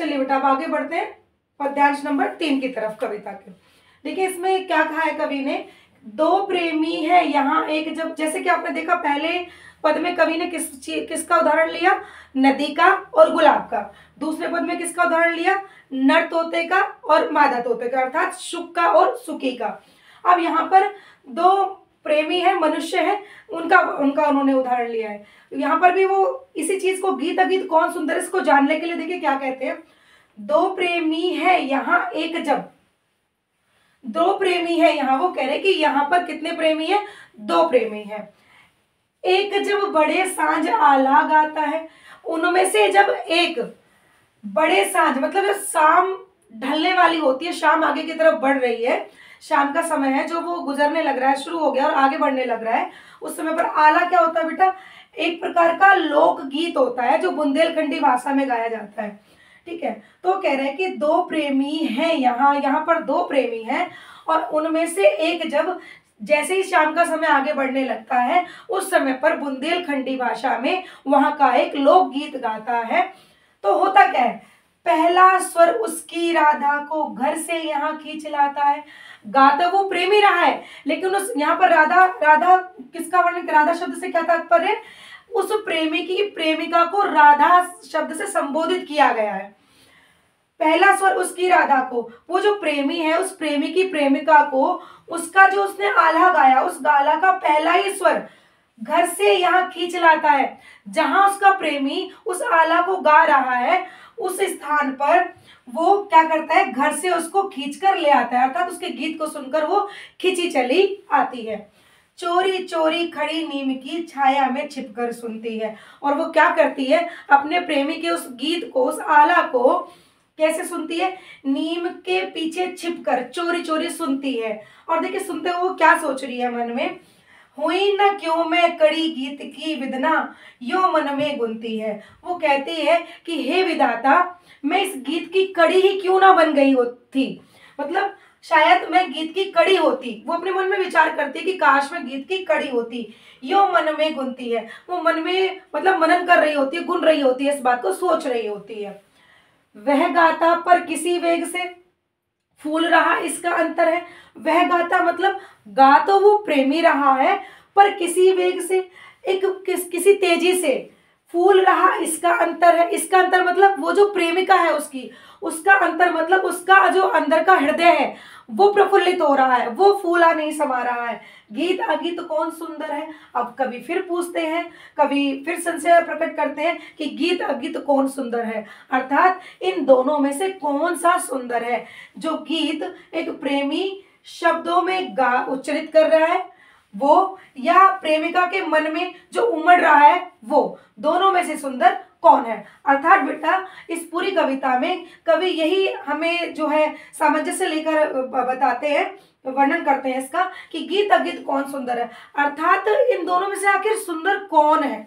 चलिए बेटा अब आगे बढ़ते हैं पद्यांश नंबर 3 की तरफ कविता के। देखिए इसमें क्या कहा है कवि ने, दो प्रेमी है यहाँ एक जब, जैसे कि आपने देखा पहले पद में कवि ने किसका उदाहरण लिया, नदी का और गुलाब का। दूसरे पद में किसका उदाहरण लिया, नर तोते का और मादा तोते का, अर्थात शुक का और सुकी का। अब यहाँ पर दो प्रेमी है, मनुष्य है, उनका उन्होंने उदाहरण लिया है। यहाँ पर भी वो इसी चीज को गीत अगीत कौन सुंदर, इसको जानने के लिए देखिए क्या कहते हैं, दो प्रेमी है यहाँ एक जब, दो प्रेमी है यहाँ, वो कह रहे कि यहाँ पर कितने प्रेमी है, दो प्रेमी है। एक जब बड़े सांझ आला गाता है, उनमें से जब एक बड़े सांझ मतलब शाम ढलने वाली होती है, शाम आगे की तरफ बढ़ रही है, शाम का समय है जो वो गुजरने लग रहा है, शुरू हो गया और आगे बढ़ने लग रहा है, उस समय पर आला क्या होता है बेटा, एक प्रकार का लोक गीत होता है जो बुंदेलखंडी भाषा में गाया जाता है। ठीक है, तो कह रहे हैं कि दो प्रेमी हैं यहाँ पर दो प्रेमी हैं और उनमें से एक जब जैसे ही शाम का समय आगे बढ़ने लगता है उस समय पर बुंदेलखंडी भाषा में वहां का एक लोक गीत गाता है। तो होता क्या है, पहला स्वर उसकी राधा को घर से यहाँ खींच लाता है। गाता वो प्रेमी रहा है, लेकिन उस यहाँ पर राधा किसका वर्णन, राधा शब्द से क्या तात्पर्य, उस प्रेमी की प्रेमिका को राधा शब्द से संबोधित किया गया है। पहला स्वर उसकी राधा को, वो जो प्रेमी है उस प्रेमी की प्रेमिका को उसका जो उसने आल्हा गाया, उस गाला का पहला ही स्वर घर से यहाँ खींच लाता है। जहां उसका प्रेमी उस आला को गा रहा है उस स्थान पर वो क्या करता है, घर से उसको खींच कर ले आता है, अर्थात उसके गीत को सुनकर वो खींची चली आती है। चोरी चोरी खड़ी नीम की छाया में छिपकर सुनती है, और वो क्या करती है, अपने प्रेमी के उस गीत को, उस आला को कैसे सुनती है, नीम के पीछे छिपकर चोरी चोरी सुनती है। और देखिए सुनते हुए वो क्या सोच रही है मन में, हुई न क्यों मैं कड़ी गीत की विदना यो मन में गुनती है। वो कहती है कि हे विधाता, मैं इस गीत की कड़ी ही क्यों ना बन गई होती, मतलब शायद मैं गीत की कड़ी होती। वो अपने मन में विचार करती है कि काश मैं गीत की कड़ी होती। यो मन में गुनती है, वो मन में मतलब मनन कर रही होती है, गुन रही होती है, इस बात को सोच रही होती है। वह गाता पर किसी वेग से फूल रहा, इसका अंतर है। वह गाता मतलब गा तो वो प्रेमी रहा है पर किसी वेग से, किसी तेजी से, फूल रहा इसका अंतर है। इसका अंतर मतलब वो जो प्रेमिका है उसका अंतर मतलब उसका जो अंदर का हृदय है वो प्रफुल्लित हो रहा है, वो फूला नहीं समा रहा है। गीत अगीत कौन सुंदर है, अब कवि फिर पूछते हैं, कवि फिर संशय प्रकट करते हैं कि गीत अगीत कौन सुंदर है, अर्थात इन दोनों में से कौन सा सुंदर है। जो गीत एक प्रेमी शब्दों में उच्चारित कर रहा है वो, या प्रेमिका के मन में जो उमड़ रहा है वो, दोनों में से सुंदर कौन है। अर्थात बेटा इस पूरी कविता में कवि यही हमें जो है सामंजस्य लेकर बताते हैं, वर्णन करते हैं इसका कि गीत अगीत कौन सुंदर है, अर्थात इन दोनों में से आखिर सुंदर कौन है।